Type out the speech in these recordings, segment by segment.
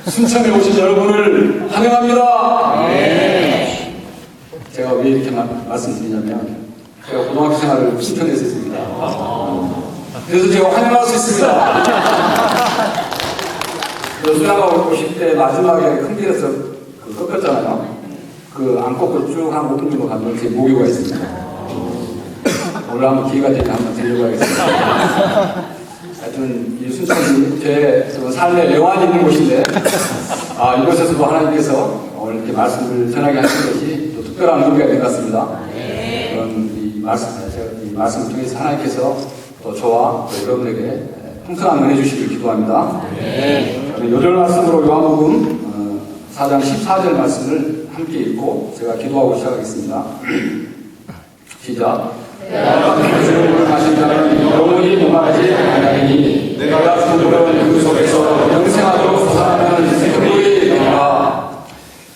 순천에 오신 여러분을 환영합니다. 제가 왜 이렇게 말씀드리냐면 제가 고등학교 생활을 순천에서 했습니다. 그래서 제가 환영할 수 있습니다. 수양하고 오실 때 마지막에 큰 길에서 꺾었잖아요. 안 꺾고 쭉 한 5분 정도 가면 제 모교가 있습니다. 오늘 한번 기회가 되면 한번 데려가겠습니다. 하여튼 이 순천이 제 삶의 명안이 있는 곳인데 이곳에서도 하나님께서 오늘 이렇게 말씀을 전하게 하신 것이 또 특별한 의미가 된 것 같습니다. 그런 이 말씀을 통해서 하나님께서 또 저와 또 여러분에게 풍성한 은혜 주시길 기도합니다. 저는 요절 말씀으로 요한복음 4장 14절 말씀을 함께 읽고 제가 기도하고 시작하겠습니다. 시작. 내가 주를 마신 자는 영원히 목마르지 아니하리니 내가 부르는 그 속에서 영생하도록 솟아나는 생명이 되리라.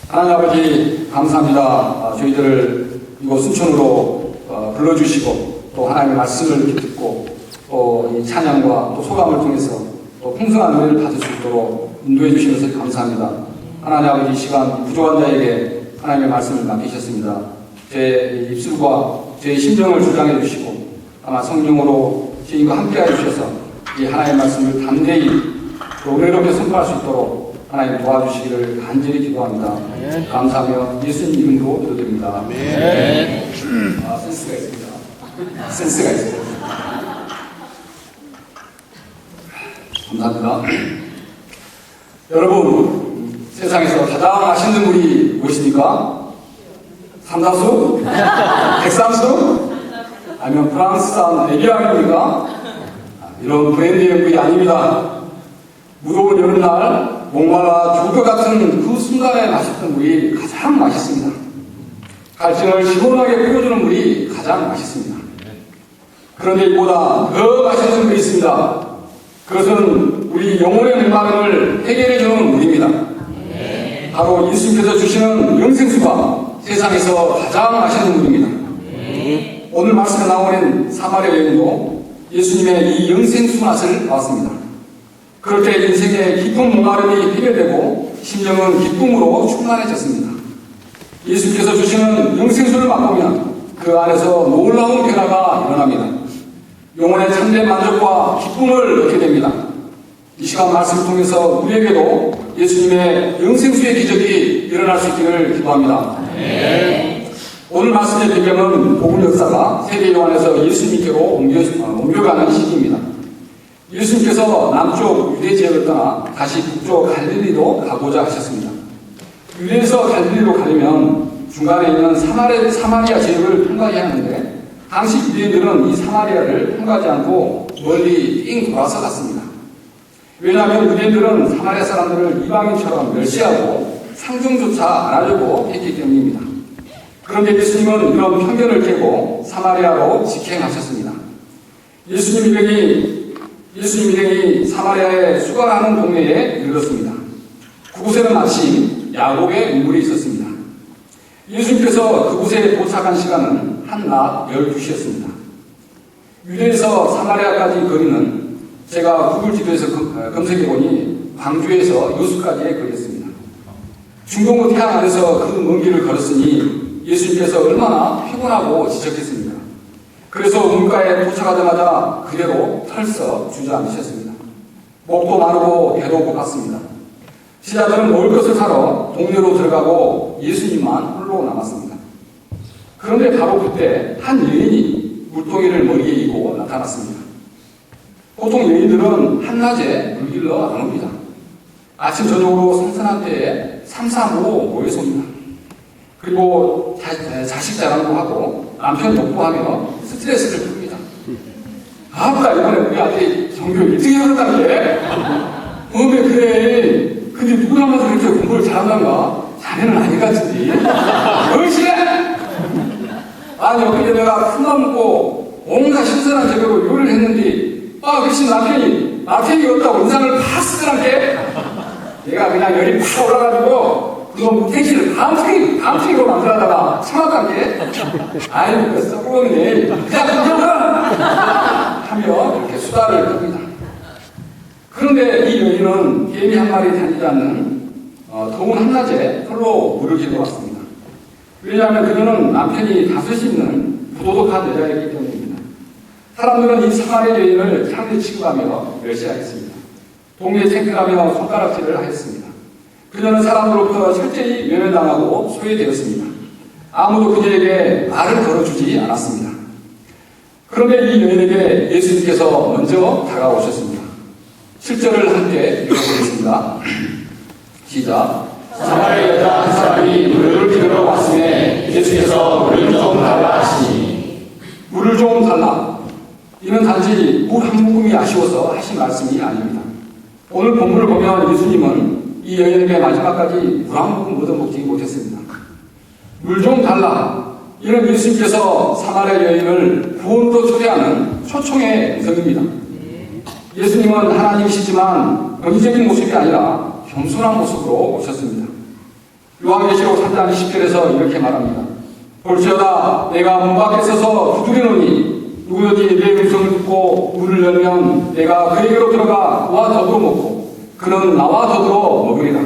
하나님 아버지 감사합니다. 저희들을 이곳 순천으로 불러주시고 또 하나님의 말씀을 이렇게 듣고 또 이 찬양과 또 소감을 통해서 또 풍성한 은혜를 받을 수 있도록 인도해 주시는 것을 감사합니다. 하나님 아버지 이 시간 부족한 자에게 하나님의 말씀을 맡기셨습니다. 제 입술과 제 심정을 주장해 주시고 아마 성령으로 주님과 함께하여 주셔서 이 하나님의 말씀을 담대히 은혜롭게 선포할 수 있도록 하나님 도와주시기를 간절히 기도합니다. 감사하며 예수님 이름으로 기도드립니다. 센스가 있습니다. 센스가 있습니다. 감사합니다. 여러분, 세상에서 가장 맛있는 물이 무엇입니까? 삼다수? 백삼수? 아니면 프랑스산 에비앙입니까? 이런 브랜드의 물이 아닙니다. 무더운 여름날 목말라 죽을 것 같은 그 순간에 마셨던 물이 가장 맛있습니다. 갈증을 시원하게 풀어주는 물이 가장 맛있습니다. 그런데 이보다 더 맛있는 물이 있습니다. 그것은 우리 영혼의 목마름을 해결해주는 물입니다. 바로 예수님께서 주시는 영생수가 세상에서 가장 맛있는 물입니다. 오늘 말씀에 나오는 사마리아 여인도 예수님의 이 영생수 맛을 봤습니다. 그럴 때 인생의 깊은 목마름이 해결되고 심령은 기쁨으로 충만해졌습니다. 예수께서 주시는 영생수를 맛보면 그 안에서 놀라운 변화가 일어납니다. 영혼의 참된 만족과 기쁨을 얻게 됩니다. 이 시간 말씀을 통해서 우리에게도 예수님의 영생수의 기적이 일어날 수 있기를 기도합니다. 오늘 말씀의 배경은 복음 역사가 세계 요한에서 예수님께로 옮겨가는 시기입니다. 예수님께서 남쪽 유대 지역을 떠나 다시 북쪽 갈릴리로 가고자 하셨습니다. 유대에서 갈릴리로 가려면 중간에 있는 사마리아 지역을 통과해야 하는데 당시 유대인들은 이 사마리아를 통과하지 않고 멀리 삥 돌아서 갔습니다. 왜냐하면 유대인들은 사마리아 사람들을 이방인처럼 멸시하고 상종조차 안 하려고 했기 때문입니다. 그런데 예수님은 이런 편견을 깨고 사마리아로 직행하셨습니다. 예수님 일행이 사마리아에 수가라는 동네에 이르렀습니다. 그곳에는 마침 야곱의 인물이 있었습니다. 예수님께서 그곳에 도착한 시간은 한낮 12시였습니다. 유대에서 사마리아까지 거리는 제가 구글 지도에서 검색해보니 광주에서 여수까지의 거리였습니다. 중동의 태양 아래서 그 먼 길을 걸었으니 예수님께서 얼마나 피곤하고 지쳤겠습니까? 그래서 문가에 도착하자마자 그대로 털썩 주저앉으셨습니다. 목도 마르고 배도 고팠습니다. 제자들은 먹을 것을 사러 동네로 들어가고 예수님만 홀로 남았습니다. 그런데 바로 그때 한 여인이 물동이를 머리에 이고 나타났습니다. 보통 여인들은 한낮에 물길러 안 옵니다. 아침 저녁으로 선선한 때에 삼삼오오 모여서 옵니다. 그리고 자식 자랑도 하고 남편 욕보하며 스트레스를 풉니다. 아까 이번에 우리 아들이 전교 1등 해봤다는 게 왜 그래? 근데 누구 닮아서 그렇게 공부를 잘한단가? 자네는 아닌 것 같은데. 열심히 아니 엊그제 내가 큰맘 먹고 온갖 신선한 재료로 요리를 했는데 그렇지 남편이 없다고 인상을 팍 쓰더란게 내가 그냥 열이 팍 올라가지고 그놈 무탱키를 밤탱이로 만들어다가 참았단게 아이고 그 썩어먹네 그냥 하며 이렇게 수다를 떱니다. 그런데 이 여인은 개미 한 마리 다니지 않는 더운 한낮에 홀로 물을 길러 왔습니다. 왜냐하면 그녀는 남편이 5이 있는 부도덕한 여자이기 때문입니다. 사람들은 이 사마리아 여인을 상대 취급하며 멸시하였습니다. 동네 챙겨가며 손가락질을 하였습니다. 그녀는 사람들로부터 철저히 외면당하고 소외되었습니다. 아무도 그녀에게 말을 걸어주지 않았습니다. 그런데 이 여인에게 예수님께서 먼저 다가오셨습니다. 7절을 함께 읽어보겠습니다. 시작. 사마리아 여자 한 사람이 물을 길러 왔음에 예수께서 물을 좀 달라 하시니. 물을 좀 달라. 이는 단지 물 한 모금이 아쉬워서 하신 말씀이 아닙니다. 오늘 본문을 보면 예수님은 이 여인에게 마지막까지 물 한 모금 얻어먹지 못했습니다. 물 좀 달라. 이는 예수님께서 사마리아 여인을 구원으로 초대하는 초청의 음성입니다. 예수님은 하나님이시지만 권위적인 모습이 아니라 겸손한 모습으로 오셨습니다. 요한계시록 3장 20절에서 이렇게 말합니다. 볼지어다 내가 문 밖에 서서 두드리노니 누구든지 내 음성을 듣고 문을 열면 내가 그에게로 들어가 그와 더불어 먹고 그는 나와 더불어 먹으리라.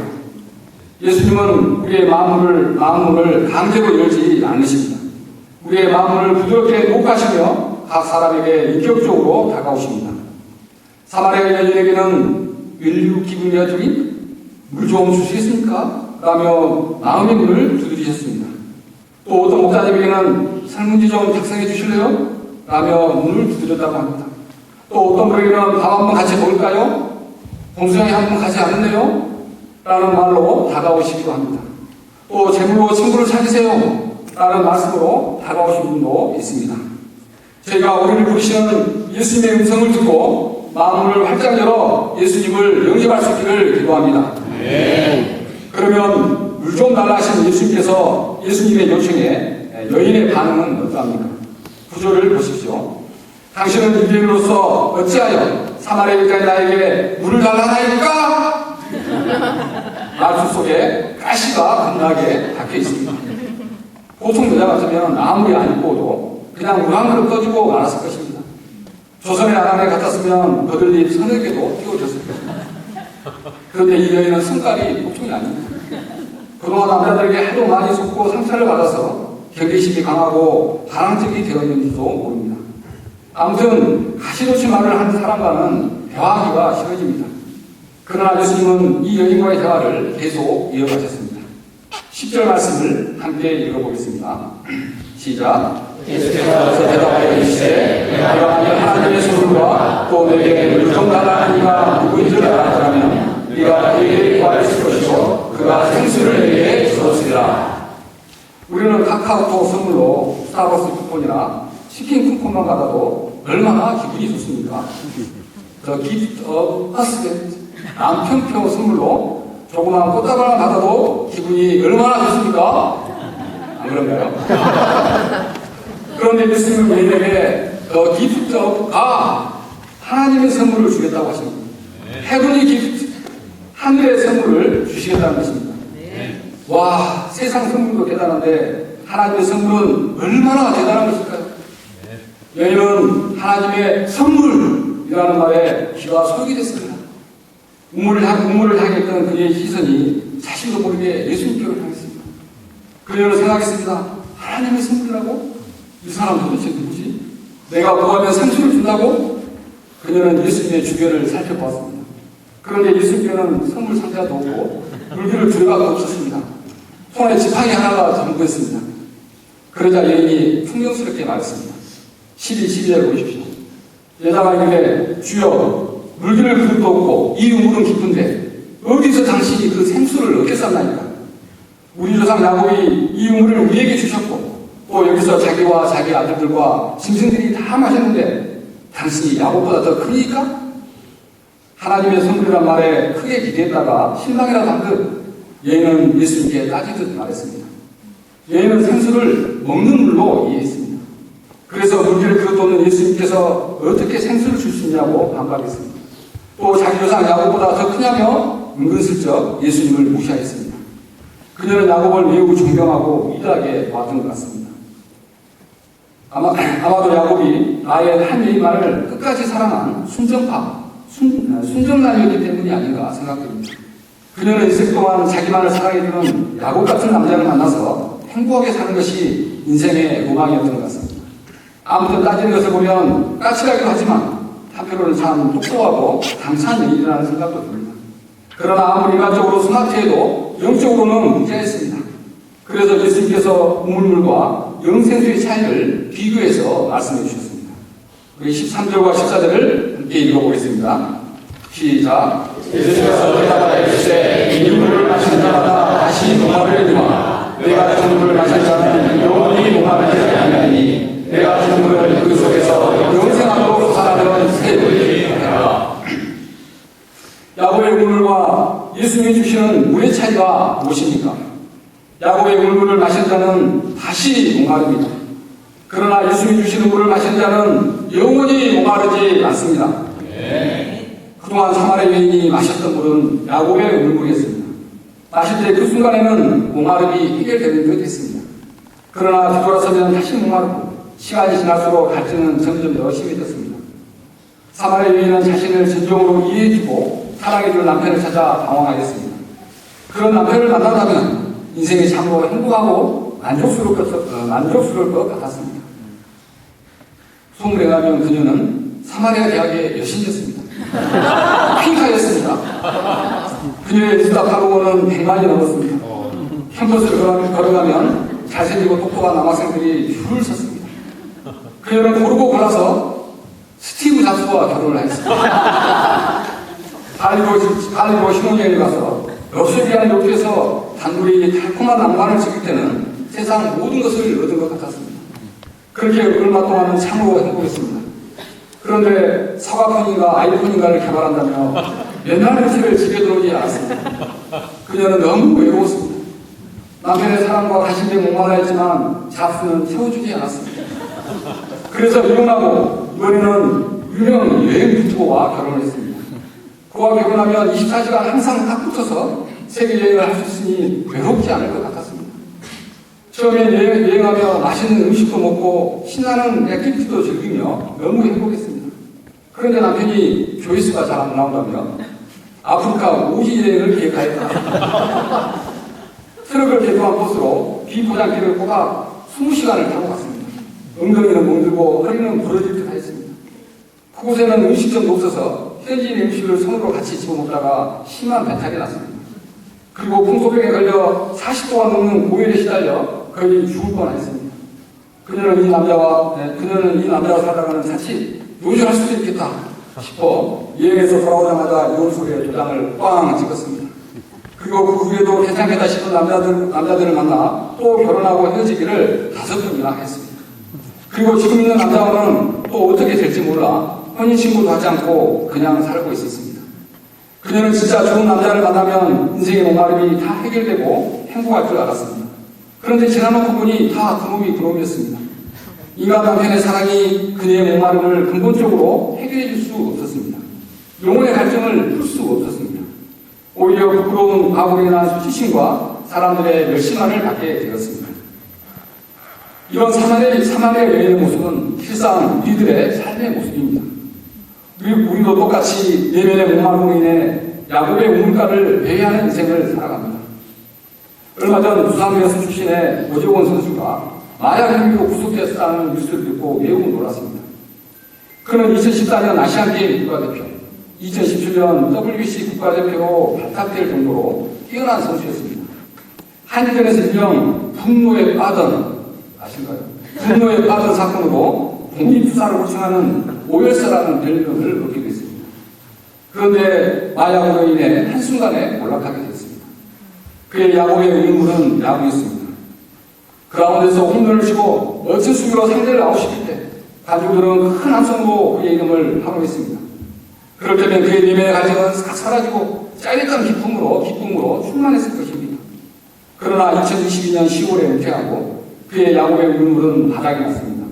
예수님은 우리의 마음문을 강제로 열지 않으십니다. 우리의 마음문을 부드럽게 녹하시며 각 사람에게 인격적으로 다가오십니다. 사마리아 여인에게는 Will you give me a drink? 물 좀 주시겠습니까? 라며 마음의 문을 두드리셨습니다. 또 어떤 목사님에게는 설문지 좀 작성해 주실래요? 라며 문을 두드렸다고 합니다. 또 어떤 분에게는 밥 한번 같이 먹을까요? 공수장에 한번 가지 않을래요? 라는 말로 다가오시기도 합니다. 또 제물로 친구를 찾으세요 라는 말씀으로 다가오신 분도 있습니다. 저희가 우리를 부르시는 예수님의 음성을 듣고 마음을 활짝 열어 예수님을 영접할 수 있기를 기도합니다. 그러면 물 좀 달라 하신 예수님께서 예수님의 요청에 여인의 반응은 어떠합니까? 구절을 보십시오. 당신은 유대인으로서 어찌하여 사마리아 여자인 나에게 물을 달라나이까? 말투 속에 가시가 겁나게 박혀 있습니다. 보통 여자 같으면 아무리 안 입고도 그냥 물 한 그릇 떠주고 말았을 것입니다. 조선의 아랑에 같았으면 거들립 서너 개도 띄워줬을 것입니다. 그런데 이 여인은 성깔이 보통이 아닙니다. 그동안 남자들에게 하도 많이 속고 상처를 받아서 경계심이 강하고 반항적이 되었는지도 모릅니다. 아무튼 가시놓친 말을 하는 사람과는 대화하기가 싫어집니다. 그러나 예수님은 이 여인과의 대화를 계속 이어가셨습니다. 10절 말씀을 함께 읽어보겠습니다. 시작. 예수께서 대답하여 이르시되 내가 하나님의 소물과 또 내게 물 좀 달라 하니가 누구인 줄 알았더라면 네가 그에게 구하였을 것이고 그가 생수를 내게 주었으리라. 우리는 카카오톡 선물로 스타벅스 쿠폰이나 치킨 쿠폰만 받아도 얼마나 기분이 좋습니까? The gift of husband, 남편표 선물로 조그만 꽃다발 받아도 기분이 얼마나 좋습니까? 안 그런가요? 그런데 예수님은 우리에게 The gift of God, 하나님의 선물을 주겠다고 하십니다. Heavenly gift, 하늘의 선물을 주시겠다는 것입니다. 와, 세상 선물도 대단한데 하나님의 선물은 얼마나 대단한 것일까요? 여인은 하나님의 선물이라는 말에 귀가 솔깃했습니다. 우물을 향했던 그의 시선이 자신도 모르게 예수님께로 향했습니다. 그녀는 생각했습니다. 하나님의 선물이라고? 이 사람 도대체 누구지? 내가 구하면 생수를 준다고? 그녀는 예수님의 주변을 살펴보았습니다. 그런데 예수님께는 선물 상자도 없고 물기를 들어가고 없었습니다. 손에 지팡이 하나가 잠그였습니다. 그러자 여인이 풍경스럽게 말했습니다. 12절 보십시오. 여자가 이르되 주여 물기를 그릇도 없고 이 우물은 깊은데 어디서 당신이 그 생수를 얻겠었나이까? 우리 조상 야곱이 이 우물을 우리에게 주셨고 또 여기서 자기와 자기 아들들과 짐승들이 다 마셨는데 당신이 야곱보다 더 크니까? 하나님의 선물이란 말에 크게 기대했다가 실망이라도 한 듯 여인은 예수님께 따지듯 말했습니다. 여인은 생수를 먹는 물로 이해했습니다. 그래서 물기를 그릇 없는 예수님께서 어떻게 생수를 줄 수 있냐고 반박했습니다. 또 자기 조상 야곱보다 더 크냐며 은근슬쩍 예수님을 무시하였습니다. 그녀는 야곱을 매우 존경하고 위대하게 보았던 것 같습니다. 아마도 야곱이 나의 한 여인만을 끝까지 사랑한 순정남이었기 때문이 아닌가 생각됩니다. 그녀는 일생 동안 자기만을 사랑해주는 야곱 같은 남자를 만나서 행복하게 사는 것이 인생의 로망이었던 것 같습니다. 아무튼 따지는 것을 보면 까칠하기도 하지만 한편으로는 참 똑똑하고 당찬 여인이라는 생각도 듭니다. 그러나 아무리 인간적으로 스마트해도 영적으로는 문제가 있습니다. 그래서 예수님께서 우물물과 영생수의 차이를 비교해서 말씀해 주셨습니다. 우리 13절과 14절을 함께 읽어보겠습니다. 시작. 예수께서 대답하여 이르시되 이 물을 마시는 자마다 다시 목마르게 되마 내가 준 물을 마실 자는 영원히 목마르지 아니하니 내가 준 물을 그 속에서 영생하도록 살아가는 새들이 되라. 야곱의 우물과 예수님이 주시는 물의 차이가 무엇입니까? 야곱의 우물을 마신 자는 다시 목마릅니다. 그러나 예수님이 주시는 물을 마신 자는 영원히 목마르지 않습니다. 그동안 사마리아 여인이 마셨던 물은 야곱의 우물이었습니다. 마실 때 그 순간에는 목마름이 해결되는 듯 했습니다. 그러나 뒤돌아서면 다시 목마르고 시간이 지날수록 갈증은 점점 더 심해졌습니다. 사마리아 여인은 자신을 진정으로 이해해주고 사랑해줄 남편을 찾아 방황하였습니다. 그런 남편을 만난다면 인생이 참으로 행복하고 만족스러울 것 같았습니다. 소문에 의하면 그녀는 사마리아 대학의 여신이었습니다. 핑카였습니다. 그녀의 리스타파로고는 100만이 넘었습니다. 캠퍼스를 걸어가면 잘생기고 똑똑한 남학생들이 줄을 섰습니다. 그녀는 고르고 골라서 스티브 잡스와 결혼을 했습니다. 발리로 신혼여행을 가서 럭셔리한 요트에서 단둘이 달콤한 낭만을 즐길 때는 세상 모든 것을 얻은 것 같았습니다. 그렇게 얼마 동안은 참으로 행복했습니다. 그런데 사과폰인가 아이폰인가를 개발한다며 몇 날 며칠을 집에 들어오지 않았습니다. 그녀는 너무 외로웠습니다. 남편의 사랑과 관심에 목말라했지만 잡스는 채워주지 않았습니다. 그래서 이혼하고 이번에는 유명 여행 유튜버와 결혼을 했습니다. 그와 결혼하면 24시간 항상 딱 붙어서 세계 여행을 할 수 있으니 외롭지 않을 것 같았습니다. 처음엔 여행하며 맛있는 음식도 먹고 신나는 액티비티도 즐기며 너무 행복했습니다. 그런데 남편이 조회수가 잘 안 나온다며 아프리카 오지 여행을 계획하였다. 트럭을 개통한 버스로 비포장기를 꼽아 20시간을 타고 갔습니다. 엉덩이는 멍들고 허리는 부러질 듯 했습니다. 그곳에는 음식점도 없어서 현지인 음식을 손으로 같이 집어먹다가 심한 배탈이 났습니다. 그리고 풍소병에 걸려 40도가 넘는 고열에 시달려 거의 죽을 뻔했습니다. 그녀는 이 남자와 살아가는 자칫 요절할 수도 있겠다 싶어 여행에서 돌아오자마자 이혼 소리에 도장을 꽝 찍었습니다. 그리고 그 후에도 괜찮겠다 싶은 남자들을 만나 또 결혼하고 헤어지기를 5번이나 했습니다. 그리고 지금 있는 남자와는 또 어떻게 될지 몰라 혼인신고도 하지 않고 그냥 살고 있었습니다. 그녀는 진짜 좋은 남자를 만나면 인생의 목마름이 다 해결되고 행복할 줄 알았습니다. 그런데 지나놓고 보니 다 그놈이 그놈이었습니다. 인간 남편의 사랑이 그녀의 목마름을 근본적으로 해결해 줄 수 없었습니다. 영혼의 갈증을 풀 수 없었습니다. 오히려 부끄러운 과거로 인한 수치심과 사람들의 멸시만을 받게 되었습니다. 이런 사마리아 여인의 모습은 실상 우리들의 삶의 모습입니다. 우리도 똑같이 내면의 목마름으로 인해 야곱의 우물가를 배회하는 인생을 살아갑니다. 얼마 전 두산베어스 출신의 오재원 선수가 마약 혐의로 구속되었다는 뉴스를 듣고 매우 놀랐습니다. 그는 2014년 아시안게임 국가대표, 2017년 WBC 국가대표로 발탁될 정도로 뛰어난 선수였습니다. 한일전에서 일명 분노에 빠던, 아실까요? 분노에 빠던 사건으로 독립투사를 호칭하는 오열사라는 별명을 얻게 됐습니다. 그런데 마약으로 인해 한순간에 몰락하게 됐습니다. 그의 야구의 인물은 야구였습니다. 그라운드에서 홈런을 치고 멋진 수비로 상대를 아웃시킬 때 가족들은 큰 함성으로 그의 이름을 환호했습니다. 그럴 때면 그의 내면의 갈증은 싹 사라지고 짜릿한 기쁨으로 충만했을 것입니다. 그러나 2022년 10월에 은퇴하고 그의 야구의 눈물은 바닥이 났습니다.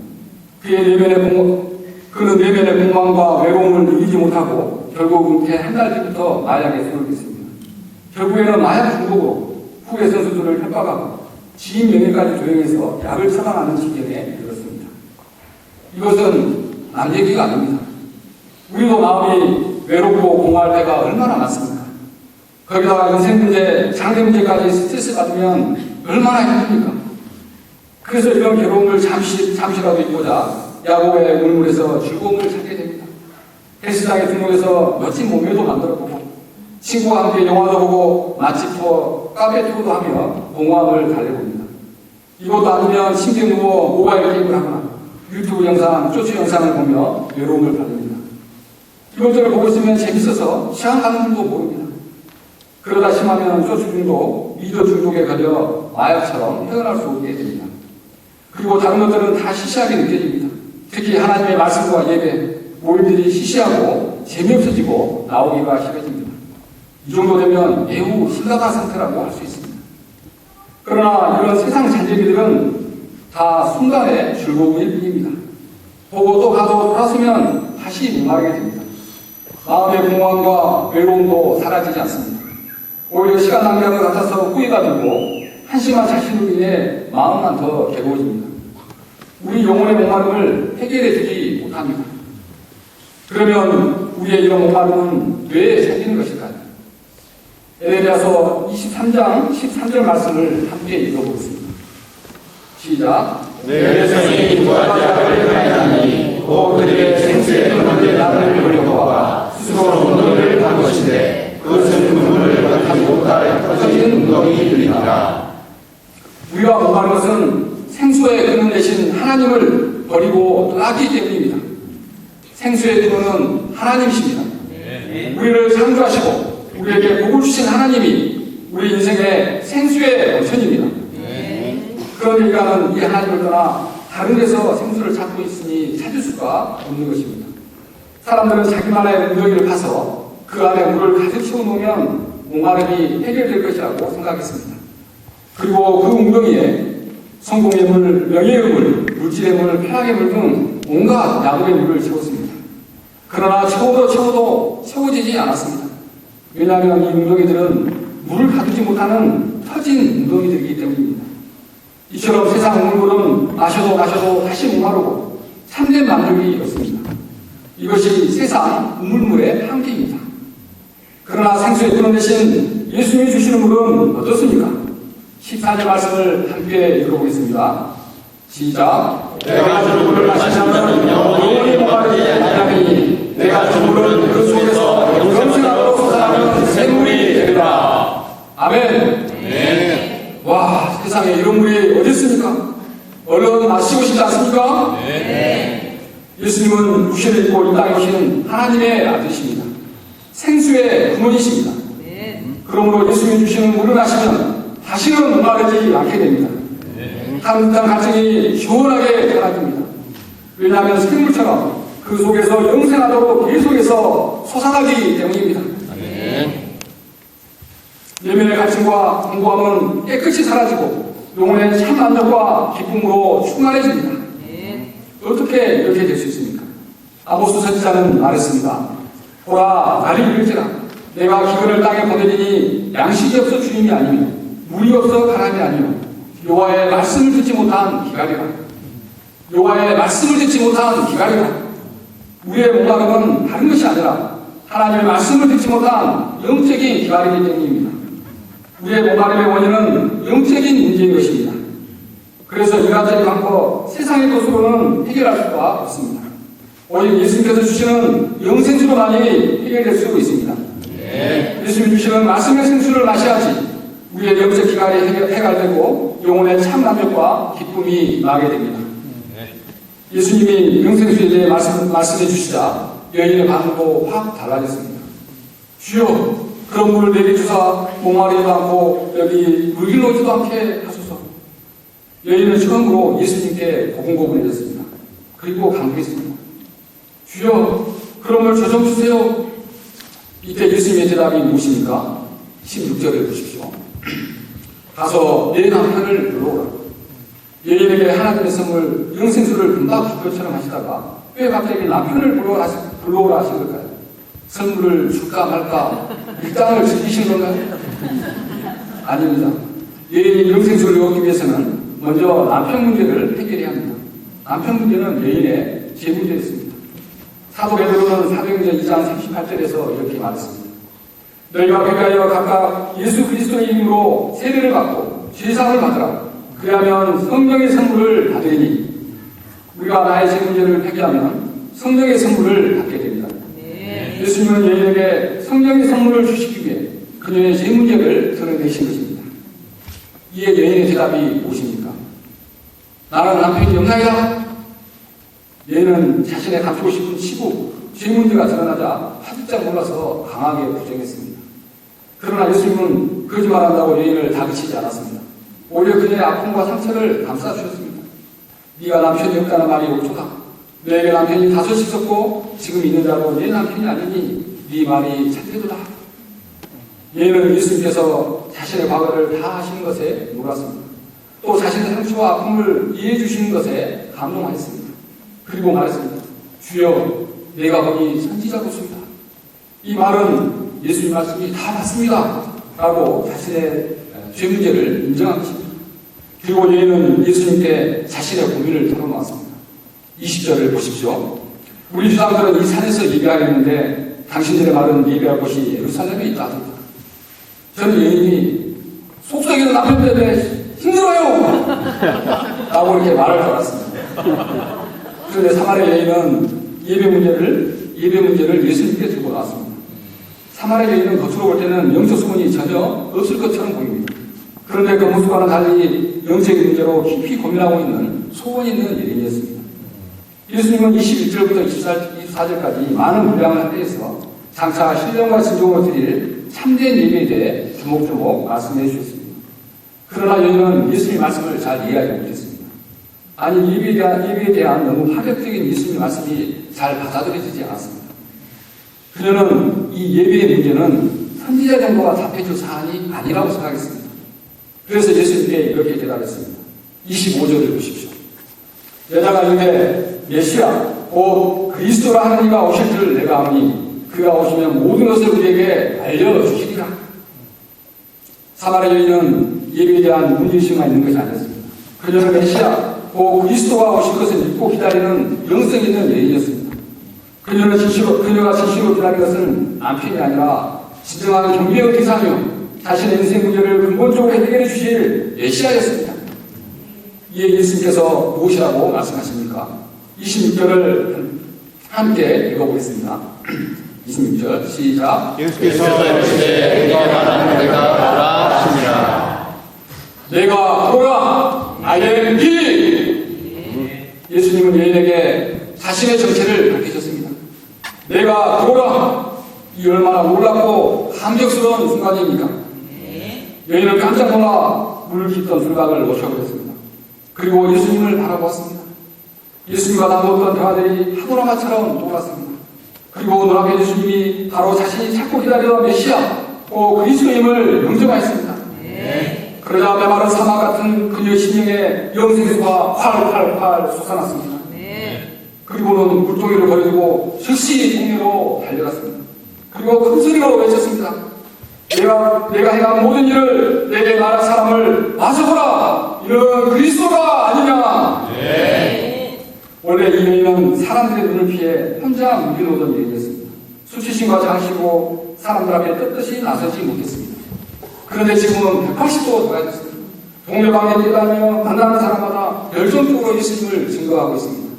그는 내면의 공망과 외로움을 이기지 못하고 결국 은퇴 한 달 뒤부터 마약에 손을 댔습니다. 결국에는 마약 중독으로 후배 선수들을 협박하고 지인 명예까지 조용해서 약을 처방하는 지경에 이르렀습니다. 이것은 남 얘기가 아닙니다. 우리도 마음이 외롭고 공허할 때가 얼마나 많습니까? 거기다가 인생 문제, 장래 문제까지 스트레스 받으면 얼마나 힘듭니까? 그래서 이런 괴로움을 잠시라도 잊고자 야구의 물물에서 즐거움을 찾게 됩니다. 헬스장에 등록해서 멋진 몸매도 만들어보고 친구와 함께 영화도 보고 맛집 투어, 카페 투어도 하며 공허함을 달래봅니다. 이것도 아니면 침대 누워 모바일 게임을 하거나 유튜브 영상, 쇼츠 영상을 보며 외로움을 받습니다. 이것들을 보고 있으면 재밌어서 시간 가는 줄도 모릅니다. 그러다 심하면 쇼츠 중독, 미디어 중독에 걸려 마약처럼 헤어날 수 없게 됩니다. 그리고 다른 것들은 다 시시하게 느껴집니다. 특히 하나님의 말씀과 예배, 모임들이 시시하고 재미없어지고 나오기가 싫어집니다. 이 정도 되면 매우 심각한 상태라고 할 수 있습니다. 그러나 이런 세상 잔재미들은 다 순간의 즐거움일 뿐입니다. 보고 또 가도 돌아서면 다시 목마르게 됩니다. 마음의 공허함과 외로움도 사라지지 않습니다. 오히려 시간 낭비한 것 같아서 후회가 들고 한심한 자신으로 인해 마음만 더 괴로워집니다. 우리 영혼의 목마름을 해결해 주지 못합니다. 그러면 우리의 이런 목마름은 왜 생기는 것일까요? 에레미야서 23장 13절 말씀을 함께 읽어보겠습니다. 시작. 내 백성이 구하지 아니하니 곧 그들의 생수의 근원의 나를 보려보아 스스로 운동을 한 것인데 그것은 눈물을 받지 못하여 터지는 운동이 들리니라. 우리가 목마른 것은 생수의 근원 되신 하나님을 버리고 떠났기 때문입니다. 생수의 근원은 하나님이십니다. 우리를 창조하시고 우리에게 복을 주신 하나님이 우리 인생의 생수의 원천입니다. 그런데 인간은 이 하나님을 떠나 다른 데서 생수를 찾고 있으니 찾을 수가 없는 것입니다. 사람들은 자기만의 웅덩이를 파서 그 안에 물을 가득 채워놓으면 목마름이 해결될 것이라고 생각했습니다. 그리고 그 웅덩이에 성공의 물, 명예의 물, 물질의 물, 쾌락의 물 등 온갖 야구의 물을 채웠습니다. 그러나 채워도 채워지지 않았습니다. 왜냐하면 이 웅덩이들은 물을 가두지 못하는 터진 웅덩이들이기 때문입니다. 이처럼 세상 우물물은 마셔도 다시 목마르고 참된 만족이 없습니다. 이것이 세상 우물물의 한계입니다. 그러나 생수의 근원 대신 예수님이 주시는 물은 어떻습니까? 14절 말씀을 함께 읽어보겠습니다. 시작. 내가 주 물을 마시면 영원히 목마르지 아니하니 내가 주 물은 그 속에서 영생하도록 솟아나는 샘물이 되리라. 아멘. 네. 와, 세상에 이런 물이 어디 있습니까? 얼른 마시고 싶지 않습니까? 네. 예수님은 육신을 입고 이 땅에 오신 하나님의 아들이십니다. 생수의 근원이십니다. 그러므로 예수님이 주시는 물을 마시면 다시는 목마르지 않게 됩니다. 한 땅 갈증이 시원하게 달아집니다. 왜냐하면 샘물처럼 그 속에서 영생하도록 계속해서 솟아나기 때문입니다. 내면의 갈증과 공고함은 깨끗이 사라지고 영혼의 참 만족과 기쁨으로 충만해집니다. 어떻게 이렇게 될 수 있습니까? 아모스 선지자는 말했습니다. 보라, 나를 이을지라 내가 기근을 땅에 보내리니 양식이 없어 주님이 아니며 물이 없어 바람이 아니며 여호와의 말씀을 듣지 못한 기갈이라. 여호와의 말씀을 듣지 못한 기갈이라. 우리의 목마름은 다른 것이 아니라 하나님의 말씀을 듣지 못한 영적인 기갈이기 때문입니다. 우리의 목마름의 원인은 영적인 문제인 것입니다. 그래서 인간적인 방법, 세상의 것으로는 해결할 수가 없습니다. 오직 예수님께서 주시는 영생수로만이 해결될 수 있습니다. 예수님이 주시는 말씀의 생수를 마셔야지 우리의 영적 기갈이 해결되고 영혼의 참 만족과 기쁨이 나게 됩니다. 예수님이 영생수에 대해 말씀해 주시자 여인의 반응도 확 달라졌습니다. 주여, 그런 물을 내게 주사 목마르지도 않고 여기 물길로 오지도 않게 하소서. 여인은 처음으로 예수님께 고분고분해졌습니다. 그리고 강구했습니다. 주여, 그런 물 저 좀 주세요. 이때 예수님의 대답이 무엇입니까? 16절을 보십시오. 가서 내 남편을 불러오라. 여인에게 하나님의 선물 영생수를 금방 기도처럼 하시다가 왜 갑자기 남편을 불러오라 하신 걸까요? 선물을 줄까 말까 일당을 즐기신 건가요? 아닙니다. 여인이 영생수를 얻기 위해서는 먼저 남편 문제를 해결해야 합니다. 남편 문제는 여인의 제 문제였습니다. 사도 베드로는 사도행전 2장 38절에서 이렇게 말했습니다. 너희가 그리하여 각각 예수 그리스도의 이름으로 세례를 받고 죄사함을 받으라. 그리하면 성령의 선물을 받으니 우리가 나의 죄 문제를 회개하면 성령의 선물을 받게 됩니다. 예수님은 여인에게 성령의 선물을 주시기 위해 그녀의 죄 문제를 드러내신 것입니다. 이에 여인의 대답이 무엇입니까? 나는 남편이 없나이다. 여인은 자신의 감추고 싶은 치부, 죄 문제가 드러나자 화들짝 놀라서 강하게 부정했습니다. 그러나 예수님은 거짓말한다고 여인을 다그치지 않았습니다. 오히려 그녀의 아픔과 상처를 감싸주셨습니다. 네가 남편이 없다는 말이 옳도다. 너에게 남편이 5이 있었고 지금 있는 자도 네 남편이 아니니 네 말이 참되도다. 얘는 예수님께서 자신의 과거를 다 하시는 것에 놀랐습니다. 또 자신의 상처와 아픔을 이해해 주시는 것에 감동하였습니다. 그리고 말했습니다. 주여, 내가 거기 선지자로소이다. 이 말은 예수님 말씀이 다 맞습니다. 라고 자신의 죄 문제를 인정한 것입니다. 그리고 얘는 예수님께 자신의 고민을 털어놓았습니다. 20절을 보십시오. 우리 주상들은 이 산에서 예배하겠는데 당신들의 말은 예배할 곳이 예루살렘에 있다 하더라. 저는 여인이 속썩이는 남편 때문에 힘들어요! 라고 이렇게 말을 걸었습니다. 그런데 사마리아 여인은 예배 문제를 예수님께 들고 나왔습니다. 사마리아 여인은 겉으로 볼 때는 영적 소문이 전혀 없을 것처럼 보입니다. 그런데 그 모습과는 달리 영적인 문제로 깊이 고민하고 있는 소원 있는 여인이었습니다. 예수님은 21절부터 24절까지 많은 분량을 한데에서 장차 신령과 진정으로 드릴 참된 예배에 대해 주목주목 말씀해 주셨습니다. 그러나 여인은 예수님의 말씀을 잘 이해하지 못했습니다. 아니, 예배에 대한 너무 파격적인 예수님의 말씀이 잘 받아들여지지 않았습니다. 그녀는 이 예배의 문제는 선지자 정도가 답해줄 사안이 아니라고 생각했습니다. 그래서 예수님께 이렇게 대답했습니다. 25절을 보십시오. 여자가 이르되 메시아 곧 그리스도라 하는 이가 오실 줄 내가 아노니 그가 오시면 모든 것을 우리에게 알려주시리라. 사마리아 여인은 예배에 대한 문제의식만 있는 것이 아니었습니다. 그녀는 메시아 곧 그리스도가 오실 것을 믿고 기다리는 영성 있는 여인이었습니다. 그녀가 진실로 기다린 것은 남편이 아니라 진정한 경배의 대상이요 자신의 인생 문제를 근본적으로 해결해 주실 메시아였습니다. 이에 예수님께서 무엇이라고 말씀하십니까? 26절을 함께 읽어보겠습니다. 26절 시작. 예수께서 이르시되 내가 말하는 내가 오라 하시니라. 내가 오라 I am he. 예수님은 여인에게 자신의 정체를 밝히셨습니다. 내가 오라. 이 얼마나 놀랍고 감격스러운 순간입니까? 여인은 깜짝 놀라 물 깊던 술박을 놓쳐버렸습니다. 그리고 예수님을 바라보았습니다. 예수님과 나누었던 대화들이 파노라마처럼 떠올랐습니다. 그리고 놀랍게 예수님이 바로 자신이 찾고 기다리던 메시아, 그리스도임을 영접하였습니다. 그러자 메마른 사막 같은 그녀의 심령에 영생수가 활활활 솟아났습니다. 그리고는 물동이를 버리고 즉시 동네로 달려갔습니다. 그리고 큰 소리로 외쳤습니다. 내가 행한 모든 일을 내게 말한 사람을 마셔보라. 이런 그리스도가 아니냐. 원래 이 여인은 사람들의 눈을 피해 혼자 묵혀놓던 여인이었습니다. 수치심과 장시고 사람들 앞에 떳떳이 나서지 못했습니다. 그런데 지금은 180도 돌아졌습니다. 동네방에 뛰다니며 만나는 사람마다 열정적으로 예수님을 증거하고 있습니다.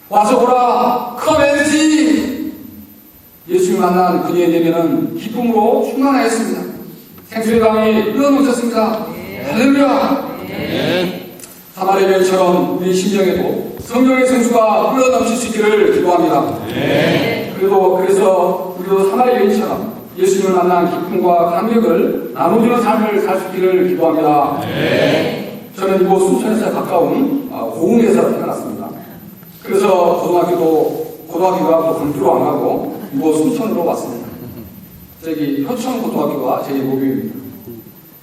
와서 보라! 커맨지! 예수를 만난 그녀의 내면은 기쁨으로 충만하였습니다. 생수의 강이 흘러넘쳤습니다. 할렐루야! 사마리아 여인처럼 우리 심령에도 성령의 생수가 흘러넘칠 수 있기를 기도합니다. 그래서 우리도 사마리아 여인처럼 예수님을 만난 기쁨과 감격을 나눠주는 삶을 살 수 있기를 기도합니다. 저는 이곳 순천에서 가까운 고흥에서 태어났습니다. 그래서 고등학교가 광주로 안 가고 이곳 순천으로 왔습니다. 저기 효천고등학교가 제 목표입니다.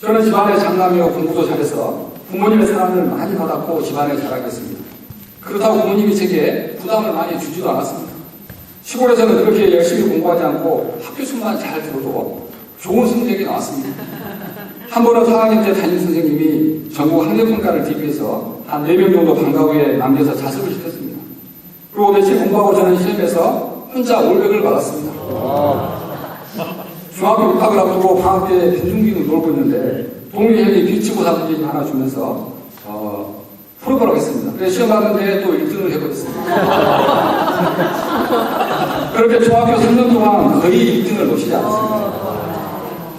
저는 집안에 장남이요 공부도 잘해서 부모님의 사랑을 많이 받았고 집안에 자라겠습니다. 그렇다고 부모님이 제게 부담을 많이 주지도 않았습니다. 시골에서는 그렇게 열심히 공부하지 않고 학교 수만 잘 들어도 좋은 성적이 나왔습니다. 한 번은 4학년 때 담임 선생님이 전국 학력평가를 대비해서 한 4명 정도 방과 후에 남겨서 자습을 시켰습니다. 그리고 며칠 공부하고 저는 시험에서 혼자 월백을 받았습니다. 중학교 입학을 앞두고 방학 때 빈둥빈둥 놀고 있는데 동네 형이 비치고사 문제 하나 주면서 풀어보라고 했습니다. 그래서 시험 봤는데 또 1등을 해버렸습니다. 그렇게 중학교 3년 동안 거의 1등을 놓치지 않았습니다.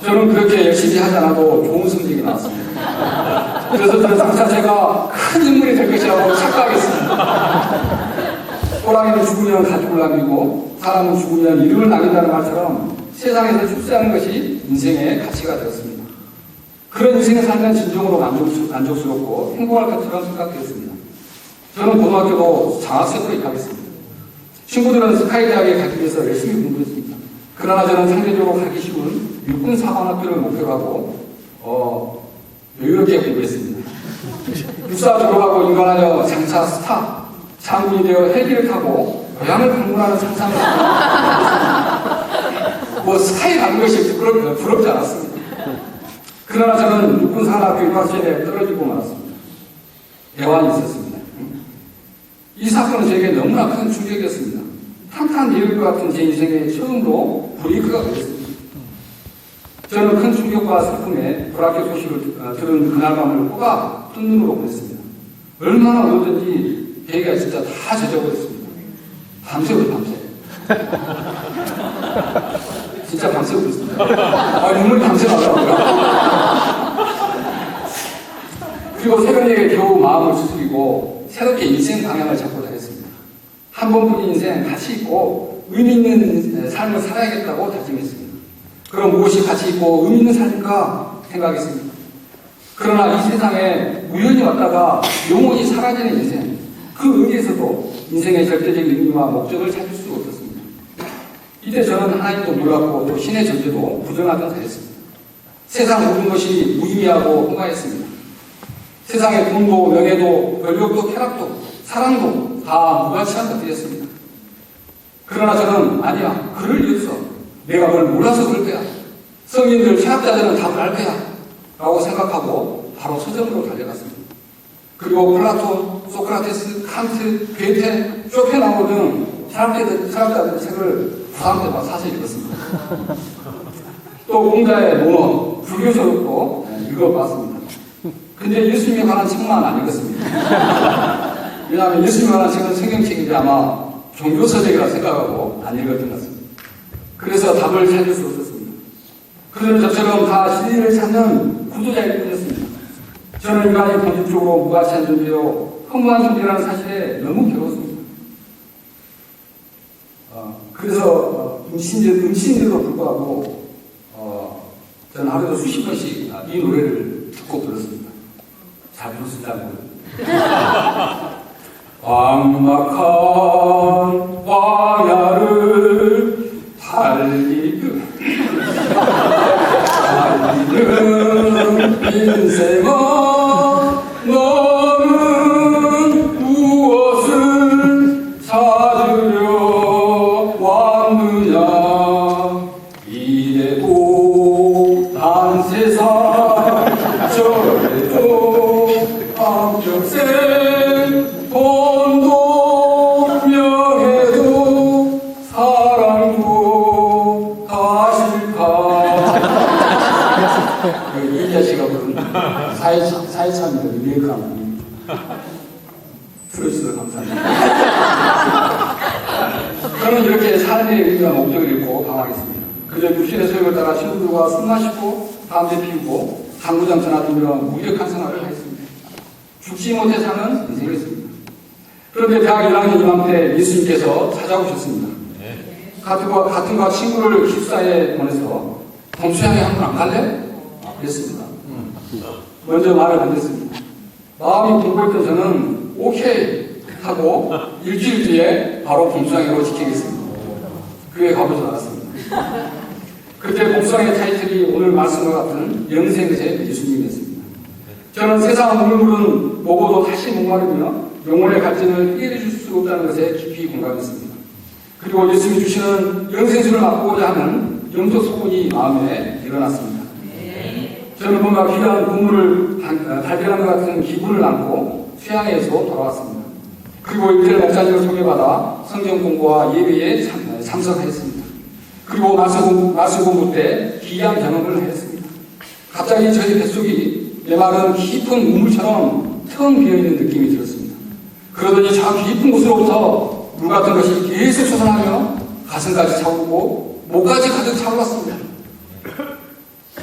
저는 그렇게 열심히 하지 않아도 좋은 성적이 나왔습니다. 그래서 저는 장차 제가 큰 인물이 될 것이라고 착각했습니다. 호랑이는 죽으면 가죽을 남기고 사람은 죽으면 이름을 남긴다는 말처럼 세상에서 출세하는 것이 인생의 가치가 되었습니다. 그런 인생을 살면 진정으로 만족스럽고 행복할 것처럼 생각되었습니다. 저는 고등학교도 장학생으로 입학했습니다. 친구들은 스카이 대학에 가기 위해서 열심히 공부했습니다. 그러나 저는 상대적으로 가기 쉬운 육군사관학교를 목표로 하고 여유롭게 공부했습니다. 육사 졸업하고 인간하여 장차 스타, 장군이 되어 헬기를 타고 고향을 방문하는 상상을 했습니다. 뭐 스카이 가는 것이 부럽지 않았습니다. 그러나 저는 육군사관학교 입학시에 떨어지고 말았습니다. 대환이 있었습니다. 이 사건은 제게 너무나 큰 충격이었습니다. 탄탄 예일과 같은 제 인생의 처음으로 브레이크가 되었습니다. 저는 큰 충격과 슬픔에 불합격 소식을 들은 그날 밤을 꼬박 눈으로 보냈습니다. 얼마나 울었든지 배가 진짜 다 젖어버렸습니다. 밤새고 밤새. 진짜 밤새고 있습니다. 눈물이 밤새 나더라고요. 그리고 새벽녘에 겨우 마음을 추스리고 새롭게 인생 방향을 잡고 다녔습니다. 한 번뿐인 인생 가치 있고 의미 있는 삶을 살아야겠다고 다짐했습니다. 그럼 무엇이 가치 있고 의미 있는 삶일까 생각했습니다. 그러나 이 세상에 우연히 왔다가 영원히 사라지는 인생, 그 의미에서도 인생의 절대적인 의미와 목적을 찾을 수 없었습니다. 이때 저는 하나님도 몰랐고 또 신의 존재도 부정하던 자였습니다. 세상 모든 것이 무의미하고 엉망했습니다. 세상의 돈도 명예도 권력도 쾌락도 사랑도 다 무가치한 것들이었습니다. 그러나 저는 아니야, 그럴 리 없어. 내가 뭘 몰라서 그럴 거야. 성인들, 철학자들은 다 알 거야. 라고 생각하고 바로 서점으로 달려갔습니다. 그리고 플라톤, 소크라테스, 칸트, 괴테, 쇼펜하우 등 철학자들의 책을 부담 때마다 사서 읽었습니다. 또 공자의 논어, 불교서도 읽어봤습니다. 근데 예수님에 관한 책만 안 읽었습니다. 왜냐하면 예수님에 관한 책은 성경책인데 아마 종교서적이라 생각하고 안 읽었던 것 같습니다. 그래서 답을 찾을 수 없었습니다. 그들은 저처럼 다 진리를 찾는 구도자일 뿐이었습니다. 저는 인간이 본질적으로 무가치한 존재요, 허무한 존재라는 사실에 너무 괴로웠습니다. 그래서 음신에도 불구하고 저는 하루에도 수십 번씩 이 노래를 듣고 들었습니다. 잘 부를 수 있다고. 광막한 광야를 달리는 인생아, 너는 무엇을 찾으려 왔느냐. 이래도 난 세상 저래도 한평생 돈도 명예도 사랑도 다 싫다. 이자 씨가 부른 사회참여 유익한 들어주셔서 감사합니다. 저는 이렇게 삶의 의미와 목적을 잃고 방황했습니다. 그저 육신의 소욕을 따라 친구들과 술 마시고 담배 피우고 당구장 전화들며 무력한 생활을 했습니다. 죽지 못해 사는 인생이었습니다. 그런데 대학 1학년 이맘때 예수님께서 찾아오셨습니다. 같은 친구를 기숙사에 보내서 동수양에 한 번 안 갈래? 그랬습니다. 먼저 말을 건넸습니다. 마음이 공부했던 저는 오케이 하고 일주일 뒤에 바로 봉수양으로 지키겠습니다. 교회 가보지 않았습니다. 그때 봉수양의 타이틀이 오늘 말씀과 같은 영생제 예수님이었습니다. 저는 세상 물물은 먹어도 다시 목마르며 영혼의 갈증을 해결해 줄 수 없다는 것에 깊이 공감했습니다. 그리고 예수님이 주시는 영생수를 맛보고자 하는 영적 소원이 마음에 일어났습니다. 저는 뭔가 귀한 국물을 발견한 것 같은 기분을 안고 수양에서 돌아왔습니다. 그리고 이태리 목사님을 소개받아 성경 공부와 예배에 참석하였습니다. 그리고 말씀 공부 때 기이한 경험을 하였습니다. 갑자기 저희 뱃속이 메마른 깊은 우물처럼 텅 비어있는 느낌이 들었습니다. 그러더니 저 깊은 곳으로부터 물 같은 것이 계속 솟아나며 가슴까지 차오르고 목까지 가득 차올랐습니다.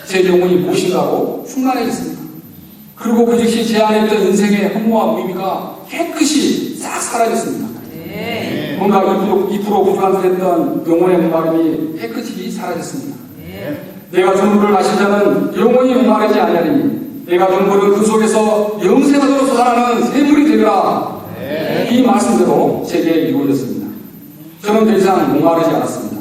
제 영혼이 무엇인가로 충만해졌습니다. 그리고 그 즉시 제 안에 있던 인생의 허무와 무의미가 깨끗이 싹 사라졌습니다. 뭔가 2% 부족한듯했던 영혼의 목마름이 깨끗이 사라졌습니다. 내가 준 물을 마신 자는 영원히 목마르지 아니하리니 내가 준 물은 그 속에서 영생하도록 솟아나는 샘물이 되리라. 이 말씀대로 제게 이루어졌습니다. 저는 더 이상 목마르지 않았습니다.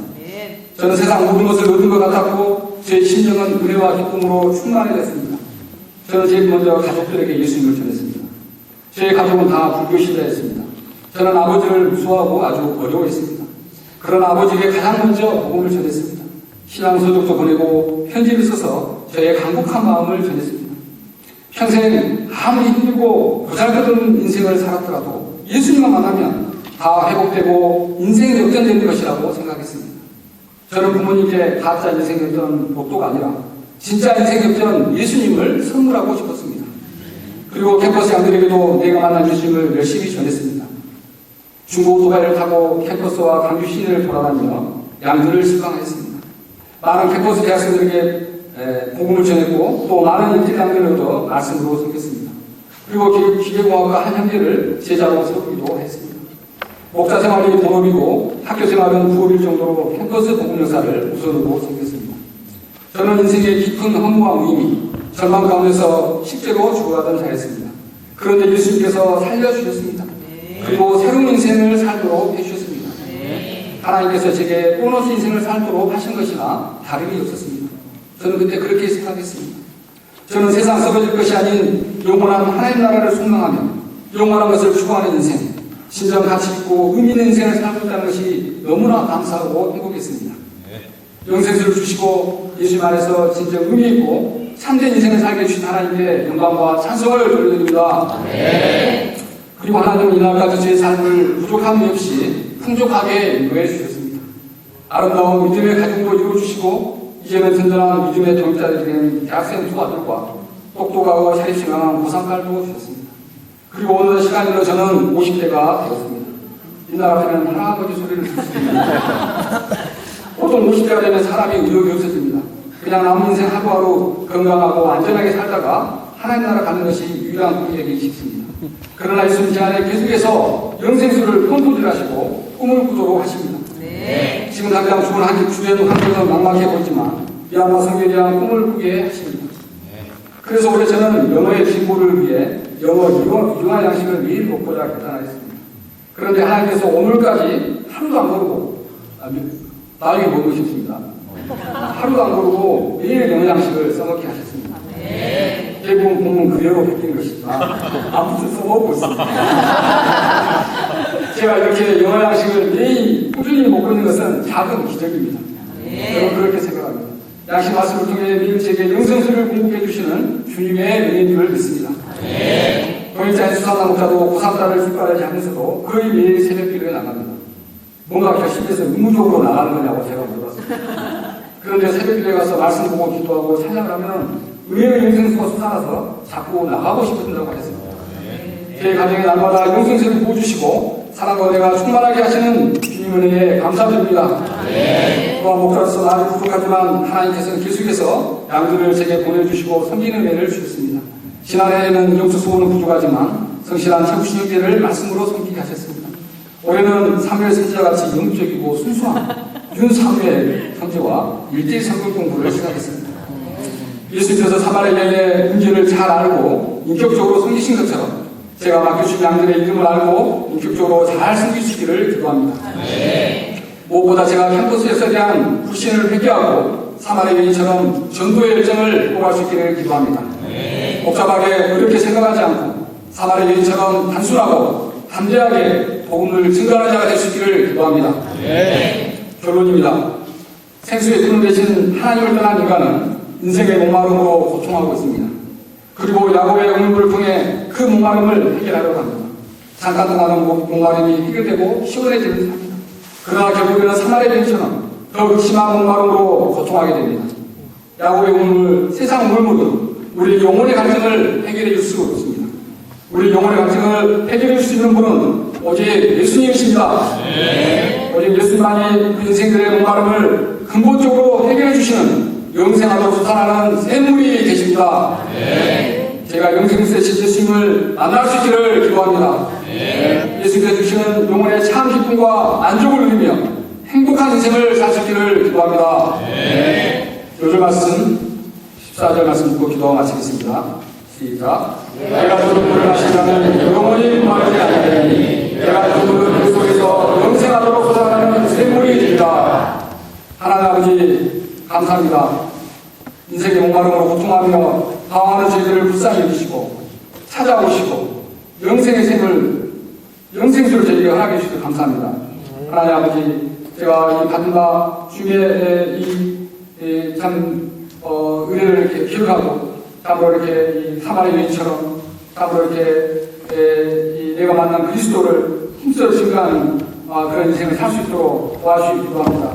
저는 세상 모든 것을 얻은 것 같았고 제 심정은 은혜와 기쁨으로 충만해졌습니다. 저는 제일 먼저 가족들에게 예수님을 전했습니다. 제 가족은 다 불교 신자였습니다. 저는 아버지를 무서워하고 아주 어려워했습니다. 그러나 아버지에게 가장 먼저 복음을 전했습니다. 신앙 서적도 보내고 편지를 써서 저의 간곡한 마음을 전했습니다. 평생 아무리 힘들고 보잘것없는 인생을 살았더라도 예수님만 만나면 다 회복되고 인생이 역전되는 것이라고 생각했습니다. 저는 부모님께 가짜 인생 역전 로또가 아니라 진짜 인생 역전 예수님을 선물하고 싶었습니다. 그리고 캠퍼스 양들에게도 내가 만난 예수님을 열심히 전했습니다. 중고 오토바이를 타고 캠퍼스와 강주 시내를 돌아다니며 양들을 실망했습니다. 많은 캠퍼스 대학생들에게 복음을 전했고 또 많은 인테리어를 얻어 말씀으로 섬겼습니다. 그리고 기계공학과 한 형제를 제자로 세우기도 했습니다. 목자 생활이 본업이고 학교 생활은 부업일 정도로 캠퍼스 복음 역사를 우선으로 섬겼습니다. 저는 인생의 깊은 허무와 무의미, 절망 가운데서 실제로 죽어가던 자였습니다. 그런데 예수님께서 살려주셨습니다. 그리고 새로운 인생을 살도록 해주셨습니다. 하나님께서 제게 보너스 인생을 살도록 하신 것이나 다름이 없었습니다. 저는 그때 그렇게 생각했습니다. 저는 세상 썩어질 것이 아닌 영원한 하나님 나라를 소망하며 영원한 것을 추구하는 인생, 진정 가치 있고 의미 있는 인생을 살고 있다는 것이 너무나 감사하고 행복했습니다. 영생수를 주시고 예수님 안에서 진정 의미 있고 참된 인생을 살게 해주신 하나님께 영광과 찬송을 돌려드립니다. 그리고 하나님은 이날까지 제 삶을 부족함이 없이 풍족하게 인도해 주셨습니다. 아름다운 믿음의 가정도 이루어주시고 이제는 든든한 믿음의 동역자들이 된 대학생 두 아들과 똑똑하고 자립생활한 고삼딸도 주셨습니다. 그리고 어느 시간으로 저는 50대가 되었습니다. 이날 앞에는 할아버지 소리를 듣습니다. 보통 50대가 되면 사람이 의욕이 없어집니다. 그냥 남은 인생 하루하루 건강하고 안전하게 살다가 하나님 나라 가는 것이 유일한 꿈이 되기 쉽습니다. 그러나 예수님 제 안에 계속해서 영생수를 펌프질하시고 꿈을 꾸도록 하십니다. 지금 당장 죽은 주변 환경은 막막해 보이지만 미얀마 성경에 대한 꿈을 꾸게 하십니다. 그래서 올해 저는 영어의 진보를 위해 영어 융화 양식을 매일 먹고자 결단하였습니다. 그런데 하나님께서 오늘까지 하루도 안 거르고 나에게 먹고 싶습니다. 하루도 안 거르고 매일 영어 양식을 써먹게 하셨습니다. 대부분 보면 그대로 바뀐 것이지만 아무튼 써먹고 있습니다. 제가 이렇게 영어 양식을 매일 꾸준히 먹고 있는 것은 작은 기적입니다. 저는 그렇게 생각합니다. 양식 말씀을 통해 매일 제게 영생수를 공급해 주시는 주님의 은혜인 줄 믿습니다. 동일자인 수산나무자도 고3딸을 숟가락에 하면서도 거의 매일 새벽 기도에 나갑니다. 뭔가 결심해서 의무적으로 나가는 거냐고 제가 물어봤습니다. 그런데 새벽 기도에 가서 말씀 보고 기도하고 찬양을 하면 의외의 영생수가 솟아나서 자꾸 나가고 싶어진다고 했습니다. 제 가정에 날마다 영생수를 부어주시고 사랑과 은혜가 충만하게 하시는 주님 은혜에 감사드립니다. 또한 목사로서 아주 부족하지만 하나님께서는 계속해서 양들을 제게 보내주시고 섬기는 은혜를 주셨습니다. 지난해에는 영적 수고는 부족하지만 성실한 채우신 형제를 말씀으로 섬기게 하셨습니다. 올해는 사무엘 선지자같이 영적이고 순수한 윤사무엘 형제와 1대1 성경 공부를 시작했습니다. 예수님께서 사마리아의 문제를 잘 알고 인격적으로 섬기신 것처럼 제가 맡겨주신 양들의 이름을 알고 인격적으로 잘 섬기시기를 기도합니다. 무엇보다 제가 캠퍼스 역사에 대한 불신을 회개하고 사마리아 여인처럼 전도의 열정을 뽑을 수 있기를 기도합니다. 복잡하게 어렵게 생각하지 않고 사마리아 여인처럼 단순하고 담대하게 복음을 증거하는 자가 될 수 있기를 기도합니다. 결론입니다. 생수의 근원 대신 하나님을 떠난 인간은 인생의 목마름으로 고통하고 있습니다. 그리고 야곱의 응답을 통해 그 목마름을 해결하려고 합니다. 잠깐 동안은 목마름이 해결되고 시원해지는 삶입니다. 그러나 결국에는 사마리아 여인처럼 더 극심한 목마름으로 고통하게 됩니다. 야곱의 우물, 세상 우물물은 우리 영혼의 갈증을 해결해 줄 수 없습니다. 우리 영혼의 갈증을 해결해 줄 수 있는 분은 오직 예수님이십니다. 오직 예수님만이 우리 인생들의 목마름을 근본적으로 해결해 주시는 영생하도록 살아가는 샘물이 되십니다. 제가 영생세 예수님을 만날 수 있기를 기도합니다. 예수님께서 주시는 영혼의 참 기쁨과 만족을 누리며 행복한 인생을 살 수 있기를 기도합니다. 요즘 말씀 14절 말씀 듣고 기도 마치겠습니다. 시작. 내가 주는 물을 마시자는 영원히 목마르지 아니하리니 내가 주는 물은 그 속에서 영생하도록 솟아나는 샘물이 되리라. 하나님 아버지 감사합니다. 인생의 목마름으로 고통하며 방황하는 저희들을 불쌍히 여기시고 찾아오시고 영생의 샘을 영생수를 저희에게 허락해 주셔서 감사합니다. 하나님 아버지 제가 이 받은 바 중에 참 은혜를 이렇게 기억하고 참으로 이렇게 이 사마리아 여인처럼 참으로 이렇게 내가 만난 그리스도를 힘써 증거하는 그런 인생을 살 수 있도록 도와주시기 기도합니다.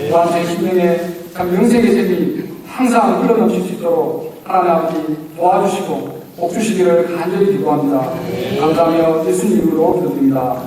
또한 제 심령에 참 영생의 샘이 항상 흘러넘칠 수 있도록 하나님 아버지 도와주시고 복 주시기를 간절히 기도합니다. 감사하며 예수님 이름으로 기도드립니다.